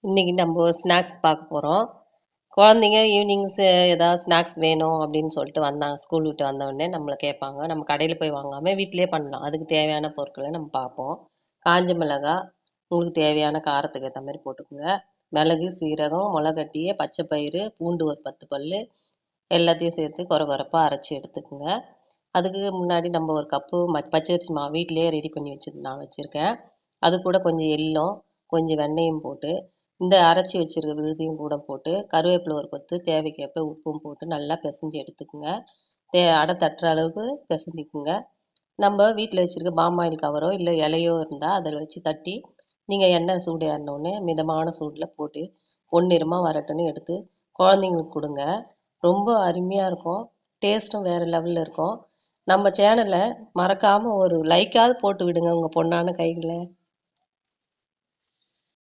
இன்னைக்கு நம்ம ஸ்நாக்ஸ் பார்க்க போகிறோம். குழந்தைங்க ஈவினிங்ஸ் ஏதாவது ஸ்நாக்ஸ் வேணும் அப்படின்னு சொல்லிட்டு வந்தாங்க. ஸ்கூல் விட்டு வந்த உடனே நம்மளை கேட்பாங்க. நம்ம கடையில் போய் வாங்காமல் வீட்டிலே பண்ணலாம். அதுக்கு தேவையான பொருட்களை நம்ம பார்ப்போம். காஞ்ச மிளகாய், உங்களுக்கு தேவையான காரத்துக்கு ஏற்ற மாதிரி போட்டுக்கோங்க. மிளகு, சீரகம், மிளகட்டி, பச்சை பயிறு, பூண்டு ஒரு 10 பல் எல்லாத்தையும் சேர்த்து குறைப்பாக அரைச்சி எடுத்துக்கோங்க. அதுக்கு முன்னாடி நம்ம ஒரு கப்பு பச்சரிசி மாவு வீட்டிலேயே ரெடி பண்ணி நான் வச்சுருக்கேன். அது கூட கொஞ்சம் எள்ளும் கொஞ்சம் வெண்ணெயும் போட்டு இந்த அரைச்சி வச்சிருக்க விழுதையும் கூட போட்டு கருவேப்பிலை ஒரு கொத்து தேவைக்கேற்ப உப்பும் போட்டு நல்லா பிசைஞ்சு எடுத்துக்கோங்க. அடை தட்டுற அளவுக்கு பிசைஞ்சிக்குங்க. நம்ம வீட்டில் வச்சுருக்க பாமாயில் கவரோ இல்லை இலையோ இருந்தால் அதில் வச்சு தட்டி நீங்கள் எண்ணெய் சூடு ஏறினோடனே மிதமான சூடில் போட்டு பொன்னிறமாக வரட்டுன்னு எடுத்து குழந்தைங்களுக்கு கொடுங்க. ரொம்ப அருமையாக இருக்கும். டேஸ்ட்டும் வேறு லெவலில் இருக்கும். நம்ம சேனலை மறக்காமல் ஒரு லைக்காவது போட்டு விடுங்க உங்கள் பொண்ணான கைகளை.